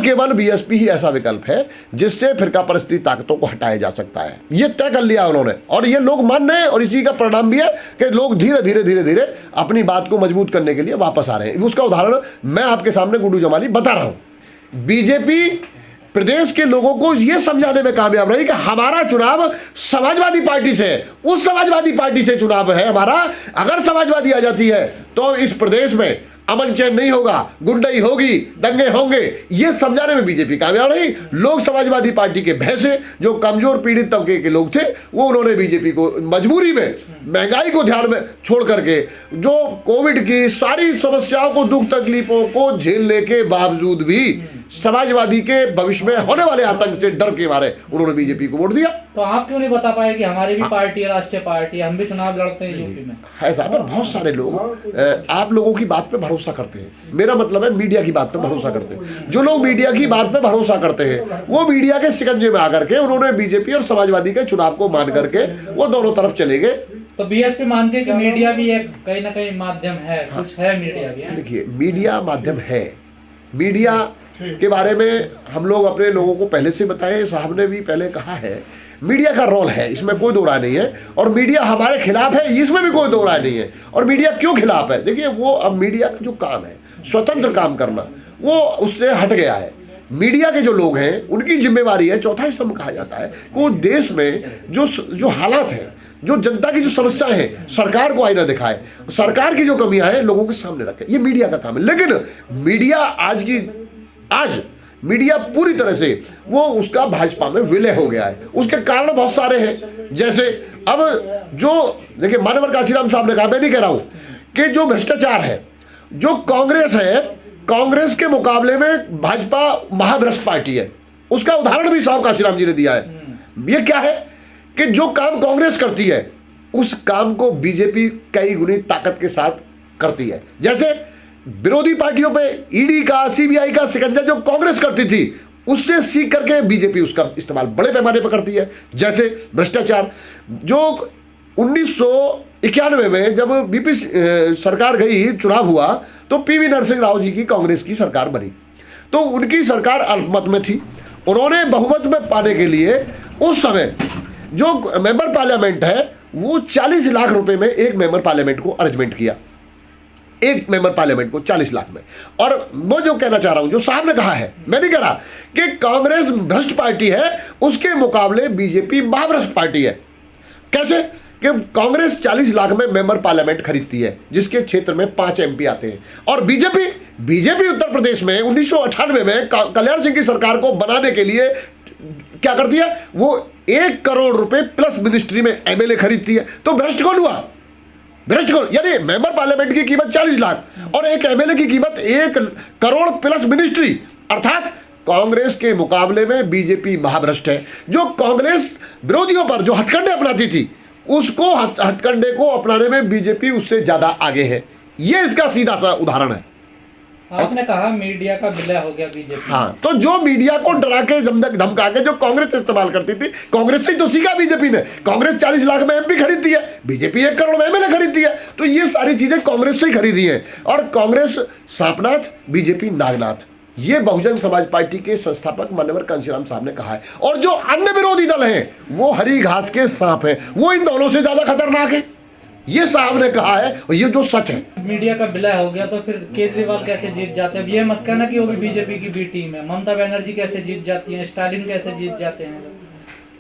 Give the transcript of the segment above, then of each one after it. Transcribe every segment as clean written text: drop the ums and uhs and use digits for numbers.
केवल बीएसपी ही ऐसा विकल्प है जिससे फिरका परस्ती ताकतों को हटाया जा सकता है। ये तय कर लिया उन्होंने और ये लोग मान रहे हैं और इसी का परिणाम भी है कि लोग धीरे धीरे धीरे धीरे अपनी बात को मजबूत करने के लिए वापस आ रहे हैं। उसका उदाहरण मैं आपके सामने गुड्डू जमाली बता रहा हूं। बीजेपी प्रदेश के लोगों को यह समझाने में कामयाब रही कि हमारा चुनाव समाजवादी पार्टी से है, उस समाजवादी पार्टी से चुनाव है हमारा। अगर समाजवादी आ जाती है तो इस प्रदेश में अमन चैन नहीं होगा, गुंडई होगी, दंगे होंगे। ये समझाने में बीजेपी कामयाब रही। लोग समाजवादी पार्टी के भय से, जो कमजोर पीड़ित तबके के लोग थे, वो उन्होंने बीजेपी को मजबूरी में, महंगाई को ध्यान में छोड़ करके, जो कोविड की सारी समस्याओं को, दुख तकलीफों को झेलने के बावजूद भी समाजवादी के भविष्य में होने वाले आतंक से डर के मारे उन्होंने बीजेपी को वोट दिया। तो आप क्यों नहीं बता पाए कि हमारी भी पार्टी है, राष्ट्रीय पार्टी, हम भी चुनाव लड़ते हैं यूपी में? है साहब, बहुत सारे लोग आप लोगों की बात पे भरोसा करते हैं। मेरा मतलब है मीडिया की बात पे भरोसा करते हैं। जो लोग मीडिया की बात पे भरोसा करते हैं वो मीडिया के शिकंजे में आकर के उन्होंने बीजेपी और समाजवादी के चुनाव को मान करके वो दोनों तरफ चले गए। तो बीएसपी मानती है कि मीडिया भी एक कहीं ना कहीं माध्यम है, कुछ है मीडिया भी। देखिए, मीडिया माध्यम है। मीडिया के बारे में हम लोग अपने लोगों को पहले से बताए, साहब ने भी पहले कहा है, मीडिया का रोल है, इसमें कोई दो राय नहीं है। और मीडिया हमारे खिलाफ है, इसमें भी कोई दो राय नहीं है। और मीडिया क्यों खिलाफ है? देखिए, वो अब मीडिया का जो काम है, स्वतंत्र काम करना, वो उससे हट गया है। मीडिया के जो लोग हैं उनकी जिम्मेवारी है, चौथा स्तंभ कहा जाता है, कि वो देश में जो हालात हैं, जो जनता की जो समस्याएं हैं, सरकार को आईना दिखाए, सरकार की जो कमियां हैं लोगों के सामने रखे। ये मीडिया का काम है। लेकिन मीडिया आज मीडिया पूरी तरह से वो उसका भाजपा में विलय हो गया है। उसके कारण बहुत सारे हैं। जैसे अब जो देखिए, मानवर काशीराम साहब ने कहा, मैं नहीं कह रहा हूं कि जो भ्रष्टाचार है, जो कांग्रेस है, कांग्रेस के मुकाबले में भाजपा महाभ्रष्ट पार्टी है। उसका उदाहरण भी साहब काशीराम जी ने दिया है। ये क्या है कि जो काम कांग्रेस करती है उस काम को बीजेपी कई गुनी ताकत के साथ करती है। जैसे विरोधी पार्टियों पे ईडी का, सीबीआई का शिकंजा जो कांग्रेस करती थी, उससे सीख करके बीजेपी उसका इस्तेमाल बड़े पैमाने पर करती है। जैसे भ्रष्टाचार, जो 1991 में जब बीपी सरकार गई, चुनाव हुआ, तो पीवी नरसिंह राव जी की कांग्रेस की सरकार बनी। तो उनकी सरकार अल्पमत में थी। उन्होंने बहुमत में पाने के लिए उस समय जो मेंबर पार्लियामेंट है वो 40 लाख रुपए में एक मेंबर पार्लियामेंट को अरेंजमेंट किया, एक मेंबर पार्लियामेंट को 40 लाख में। और मैं जो कहना चाह रहा हूं, जो साहब ने कहा है, मैं नहीं कह रहा कि कांग्रेस भ्रष्ट पार्टी है, उसके मुकाबले बीजेपी महाभ्रष्ट पार्टी है। कैसे कि कांग्रेस 40 लाख में मेंबर पार्लियामेंट खरीदती है, जिसके क्षेत्र में 5 एमपी आते हैं। और बीजेपी उत्तर प्रदेश में 1998 में कल्याण सिंह की सरकार को बनाने के लिए क्या करती है, वो 1 करोड़ रुपए प्लस मिनिस्ट्री में एमएलए खरीदती है। तो भ्रष्ट कौन हुआ? भ्रष्ट कौन? यानी मेंबर पार्लियामेंट की कीमत 40 लाख और एक एमएलए की कीमत 1 करोड़ प्लस मिनिस्ट्री। अर्थात कांग्रेस के मुकाबले में बीजेपी महाभ्रष्ट है। जो कांग्रेस विरोधियों पर जो हथकंडे अपनाती थी, उसको हथकंडे को अपनाने में बीजेपी उससे ज्यादा आगे है। यह इसका सीधा सा उदाहरण है। आपने कहा मीडिया का विलय हो गया बीजेपी। हाँ, तो जो मीडिया को डरा के धमका के जो कांग्रेस इस्तेमाल करती थी, कांग्रेस से तो सीखा बीजेपी ने। कांग्रेस 40 लाख में एमपी खरीदती है, बीजेपी 1 करोड़ में एमएलए खरीदती है। तो ये सारी चीजें कांग्रेस से ही खरीदी है। और कांग्रेस सांपनाथ, बीजेपी नागनाथ, ये बहुजन समाज पार्टी के संस्थापक मानवर कांशीराम साहब ने कहा है। और जो अन्य विरोधी दल हैं वो हरी घास के सांप हैं, वो इन दोनों से ज्यादा खतरनाक है। ये साहब ने कहा है और ये जो सच है। मीडिया का विलय हो गया तो फिर केजरीवाल कैसे जीत जाते हैं? ये मत कहना कि वो भी बीजेपी की बी टीम है। ममता बनर्जी कैसे जीत जाती है? स्टालिन कैसे जीत जाते हैं?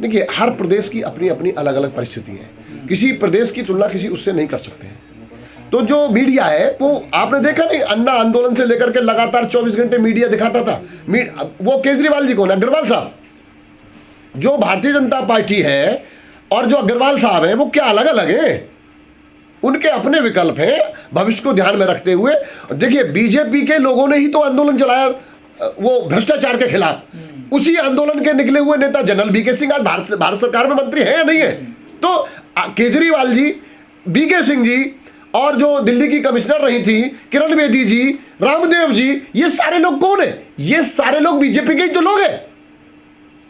देखिए, हर प्रदेश की अपनी अपनी अलग अलग परिस्थिति है। किसी प्रदेश की तुलना किसी उससे नहीं कर सकते हैं। तो जो मीडिया है वो आपने देखा नहीं, अन्ना आंदोलन से लेकर के लगातार 24 घंटे मीडिया दिखाता था। वो केजरीवाल जी कौन है? अग्रवाल साहब। जो भारतीय जनता पार्टी है और जो अग्रवाल साहब है वो क्या अलग अलग है? उनके अपने विकल्प हैं भविष्य को ध्यान में रखते हुए। देखिए, बीजेपी के लोगों ने ही तो आंदोलन चलाया वो भ्रष्टाचार के खिलाफ। उसी आंदोलन के निकले हुए नेता जनरल वीके सिंह आज भारत सरकार में मंत्री है या नहीं है? तो केजरीवाल जी, वीके सिंह जी और जो दिल्ली की कमिश्नर रही थी किरण बेदी जी, रामदेव जी, ये सारे लोग कौन है? ये सारे लोग बीजेपी के ही तो लोग हैं।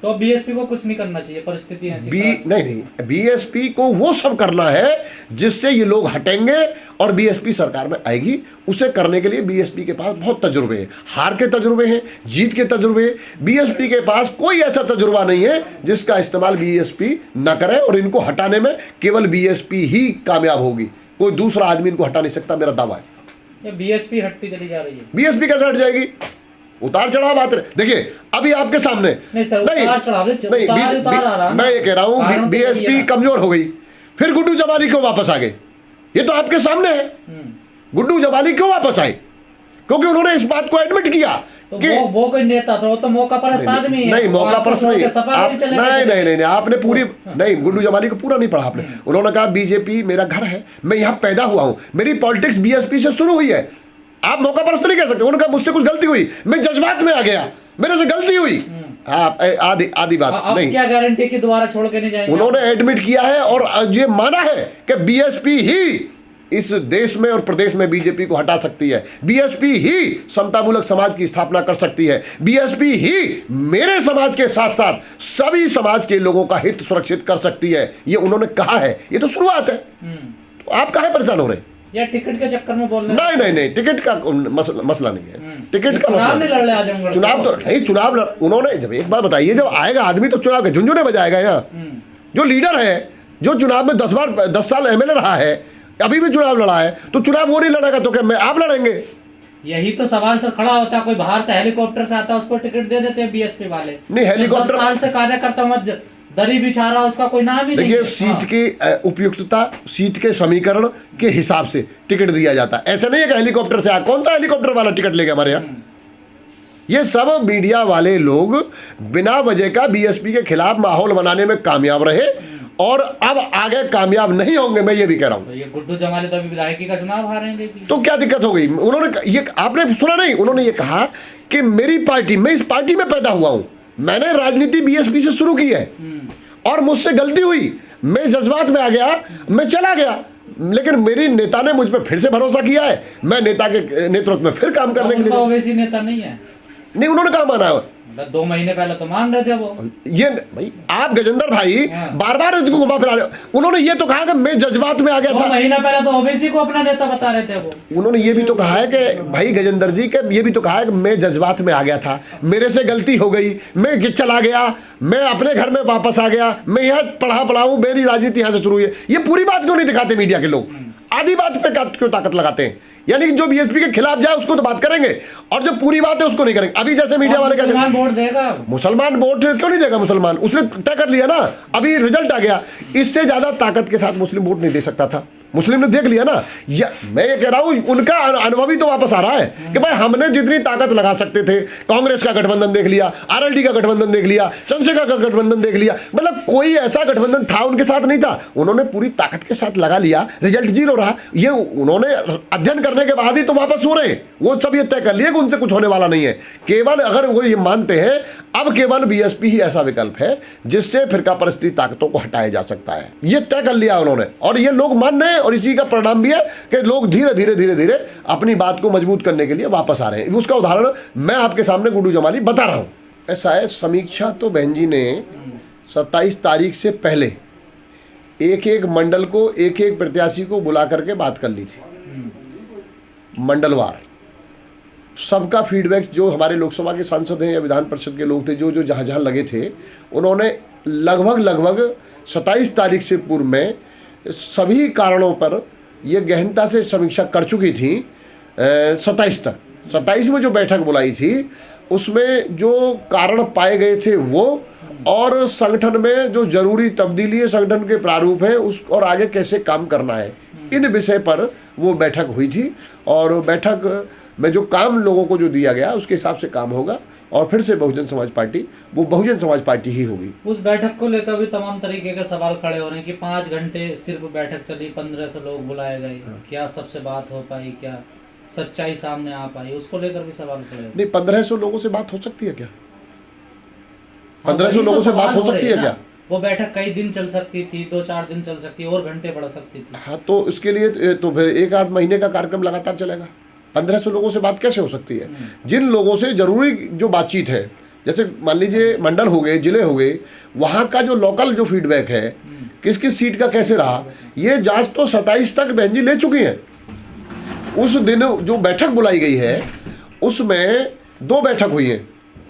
तो अब बीएसपी को कुछ नहीं करना चाहिए, परिस्थिति ऐसी नहीं, बीएसपी को वो सब करना है जिससे ये लोग हटेंगे और बीएसपी सरकार में आएगी। उसे करने के लिए बीएसपी के पास बहुत तजुर्बे हैं, हार के तजुर्बे हैं, जीत के तजुर्बे हैं। बीएसपी के पास कोई ऐसा तजुर्बा नहीं है जिसका इस्तेमाल बीएसपी न करे, और इनको हटाने में केवल बीएसपी ही कामयाब होगी, कोई दूसरा आदमी इनको हटा नहीं सकता, मेरा दावा है। बीएसपी हटती चली जा रही है। बीएसपी कैसे हट जाएगी? उतार चढ़ाव आते रहे। देखिए अभी आपके सामने नहीं, मैं ये कह रहा हूं बीएसपी कमजोर हो गई, फिर गुड्डू जमाली क्यों वापस आ गए? ये तो आपके सामने है। गुड्डू जमाली क्यों वापस आए? क्योंकि उन्होंने इस बात को एडमिट किया तो कि वो कोई नेता था, वो तो मौका परस्त आदमी है। नहीं, मौका परस्त नहीं, नहीं, आपने पूरी हाँ। नहीं, गुड्डू जमाली को पूरा नहीं पढ़ा आपने। उन्होंने कहा बीजेपी मेरा घर है, मैं यहाँ पैदा हुआ हूँ, मेरी पॉलिटिक्स बीएसपी से शुरू हुई है। आप मौका परस्त नहीं कह सकते। उन्होंने कहा मुझसे कुछ गलती हुई, मैं जज्बात में आ गया, मेरे से गलती हुई। आदि बात नहीं, क्या गारंटी कि दोबारा छोड़ के नहीं जाएंगे? उन्होंने एडमिट किया है और ये माना है कि बीएसपी ही इस देश में और प्रदेश में बीजेपी को हटा सकती है, बीएसपी ही समतामूलक समाज की स्थापना कर सकती है, बीएसपी ही मेरे समाज के साथ साथ सभी समाज के लोगों का हित सुरक्षित कर सकती है। ये उन्होंने कहा है, ये तो शुरुआत है। तो आप काहे परेशान हो रहे हैं? या टिकट के चक्कर में बोल रहे? नहीं, टिकट का मसला नहीं है। टिकट का मसला नहीं, लड़ ले आजमगढ़ चुनाव तो नहीं, चुनाव उन्होंने जब एक बात बताइए, जब आएगा आदमी तो चुनाव के झुंझुने बजाएगा। यहाँ जो लीडर है, जो चुनाव में 10 साल एमएलए रहा है, अभी भी चुनाव लड़ा है, तो चुनाव वो नहीं लड़ेगा तो क्या मैं आप लड़ेंगे? यही तो सवाल सर खड़ा होता है। कोई बाहर से हेलीकॉप्टर से आता है, उसको टिकट दे देते हैं बीएसपी वाले। नहीं, हेलीकॉप्टर 10 साल से कार्यकर्ता मत दरी बिछा रहा, उसका कोई नाम ही नहीं। देखिए सीट की उपयुक्तता, सीट के समीकरण के हिसाब से टिकट दिया जाता है। ऐसा नहीं है कि हेलीकॉप्टर से कौन सा हेलीकॉप्टर वाला टिकट लेगा हमारे यहाँ? ये सब मीडिया वाले लोग बिना वजह का बीएसपी के खिलाफ माहौल बनाने में कामयाब रहे और अब आगे कामयाब नहीं होंगे, मैं ये भी कह रहा हूं। तो ये गुड्डू जमाली तो अभी विधायकी का चुनाव हारेंगे, तो क्या दिक्कत हो गई? उन्होंने ये, आपने सुना नहीं, उन्होंने ये कहा कि मेरी पार्टी, मैं इस पार्टी में पैदा हुआ हूं, मैंने राजनीति बीएसपी से शुरू की है और मुझसे गलती हुई, मैं जज्बात में आ गया, मैं चला गया, लेकिन मेरी नेता ने मुझ पर फिर से भरोसा किया है, मैं नेता के नेतृत्व में फिर काम करने के लिए। ओवैसी नेता नहीं है? नहीं, उन्होंने कहा माना है? 2 महीने पहले तो मान रहे थे वो। ये भाई आप गजेंद्र भाई बार बार इसको घुमा फिरा रहे हो। उन्होंने ये तो कहा कि मैं जज्बात में आ गया था। 2 महीना पहले तो ओबीसी को अपना नेता बता रहे थे वो। उन्होंने ये भी तो कहा है कि भाई गजेंद्र जी के ये भी तो कहा है कि मैं जज्बात में आ गया था, मेरे से गलती हो गई, मैं चला गया, मैं अपने घर में वापस आ गया, मैं यहाँ पढ़ा हूँ, मेरी राजनीति यहाँ से शुरू हुई है। ये पूरी बात क्यों नहीं दिखाते मीडिया के लोग? आधी बात पे क्यों ताकत लगाते हैं? यानी कि जो बीएसपी के खिलाफ जाए उसको तो बात करेंगे और जो पूरी बात है उसको नहीं करेंगे। अभी जैसे मीडिया वाले क्या मुसलमान वोट देगा, मुसलमान वोट क्यों नहीं देगा? मुसलमान उसने तय कर लिया ना, अभी रिजल्ट आ गया, इससे ज्यादा ताकत के साथ मुस्लिम वोट नहीं दे सकता था। मुस्लिम ने देख लिया ना। या मैं ये कह रहा हूं उनका अनुभवी तो वापस आ रहा है कि भाई हमने जितनी ताकत लगा सकते थे, कांग्रेस का गठबंधन देख लिया, आरएलडी का गठबंधन देख लिया, चंद्रशेखर का गठबंधन देख लिया, मतलब कोई ऐसा गठबंधन था उनके साथ नहीं था, उन्होंने पूरी ताकत के साथ लगा लिया, रिजल्ट 0 रहा। ये उन्होंने अध्ययन करने के बाद ही तो वापस हो रहे हैं। वो सब ये तय कर लिए कि उनसे कुछ होने वाला नहीं है। केवल अगर वो ये मानते हैं अब केवल बीएसपी ही ऐसा विकल्प है जिससे फिरका परस्ती ताकतों को हटाया जा सकता है, ये तय कर लिया उन्होंने और ये लोग मान रहे हैं। और इसी का परिणाम भी है कि लोग धीरे धीरे अपनी बात को मजबूत करने के लिए वापस आ रहे हैं। उसका उदाहरण मैं आपके सामने गुड्डू जमाली बता रहा हूं। ऐसा है, समीक्षा तो बहन जी ने 27 तारीख से पहले एक मंडल को एक प्रत्याशी को बुला करके बात कर ली थी, मंडलवार। सबका फीडबैक, जो हमारे लोकसभा के सांसद हैं या विधान परिषद के लोग थे, जो जहाँ लगे थे, उन्होंने लगभग 27 तारीख से पूर्व में सभी कारणों पर ये गहनता से समीक्षा कर चुकी थी। 27 तक, 27 में जो बैठक बुलाई थी उसमें जो कारण पाए गए थे वो, और संगठन में जो जरूरी तब्दीली है, संगठन के प्रारूप है उस और आगे कैसे काम करना है, इन विषय पर वो बैठक हुई थी। और बैठक में जो काम लोगों को जो दिया गया उसके हिसाब से काम होगा और फिर से बहुजन समाज पार्टी वो बहुजन समाज पार्टी ही होगी। उस बैठक को लेकर भी तमाम तरीके के सवाल खड़े हो रहे हैं कि 5 घंटे सिर्फ बैठक चली, 1500 लोग बुलाए गए, क्या सबसे बात हो पाई, क्या सच्चाई सामने आ पाई, उसको लेकर भी सवाल खड़े हो। नहीं, 1500 लोगों से बात हो सकती है क्या? 1500 लोगों से बात हो सकती है क्या? वो बैठक कई दिन चल सकती थी, 2-4 दिन चल सकती है, और घंटे बढ़ सकती थी। हाँ, तो इसके लिए तो फिर 1-8 महीने का कार्यक्रम लगातार चलेगा। 1500 लोगों से बात कैसे हो सकती है? जिन लोगों से जरूरी जो बातचीत है, जैसे मान लीजिए मंडल हो गए, जिले हो गए, वहाँ का जो लोकल जो फीडबैक है किस किस सीट का कैसे रहा, ये जांच तो 27 तक बहन जी ले चुकी हैं। उस दिन जो बैठक बुलाई गई है उसमें 2 बैठक हुई है।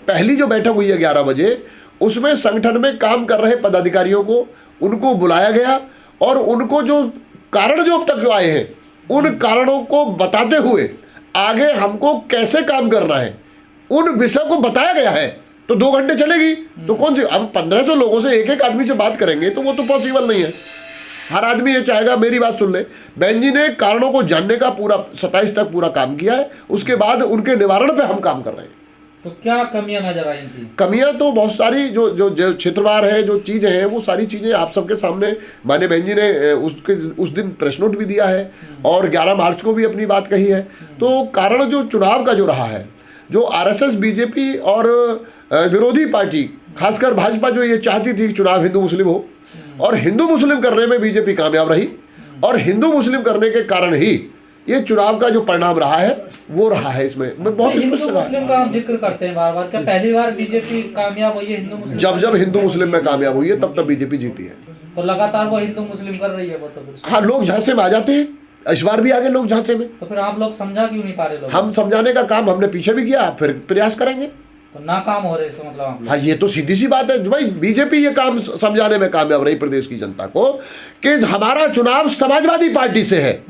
पहली जो बैठक हुई है 11 बजे, उसमें संगठन में काम कर रहे पदाधिकारियों को उनको बुलाया गया और उनको जो कारण जो अब तक आए हैं उन कारणों को बताते हुए आगे हमको कैसे काम करना है उन विषय को बताया गया है। तो 2 घंटे चलेगी तो कौन सी, अब 1500 लोगों से एक आदमी से बात करेंगे तो वो तो पॉसिबल नहीं है। हर आदमी ये चाहेगा मेरी बात सुन ले। बहन जी ने कारणों को जानने का पूरा 27 तक पूरा काम किया है, उसके बाद उनके निवारण पे हम काम कर रहे हैं। तो क्या कमियां नजर आई थी? कमियां तो बहुत सारी जो क्षेत्रवार है, जो चीज़ें हैं वो सारी चीज़ें आप सबके सामने माननीय बहन जी ने उस दिन प्रेस नोट भी दिया है और 11 मार्च को भी अपनी बात कही है। तो कारण जो चुनाव का जो रहा है, जो आरएसएस, बीजेपी और विरोधी पार्टी खासकर भाजपा जो ये चाहती थी कि चुनाव हिंदू मुस्लिम हो, और हिंदू मुस्लिम करने में बीजेपी कामयाब रही और हिंदू मुस्लिम करने के कारण ही ये चुनाव का जो परिणाम रहा है वो रहा है। इसमें मैं बहुत स्पष्ट हिंदू मुस्लिम का हम जिक्र करते हैं बार बार, क्या पहली बार बीजेपी कामयाब हुई है हिंदू मुस्लिम? जब हिंदू मुस्लिम में कामयाब हुई है तब बीजेपी जीती है। तो लगातार वो हिंदू मुस्लिम कर रही है वो तो फिर। हाँ, लोग झांसे में आ जाते हैं, इस बार भी आगे लोग झांसे में। तो फिर आप लोग समझा क्यों नहीं पा रहे लोग? हम समझाने का काम हमने पीछे भी किया, फिर प्रयास करेंगे। तो नाकाम हो रहे इसका मतलब आप लोग? हाँ, ये तो सीधी सी बात है भाई। बीजेपी ये काम समझाने में कामयाब रही प्रदेश की जनता को कि हमारा चुनाव समाजवादी पार्टी से है।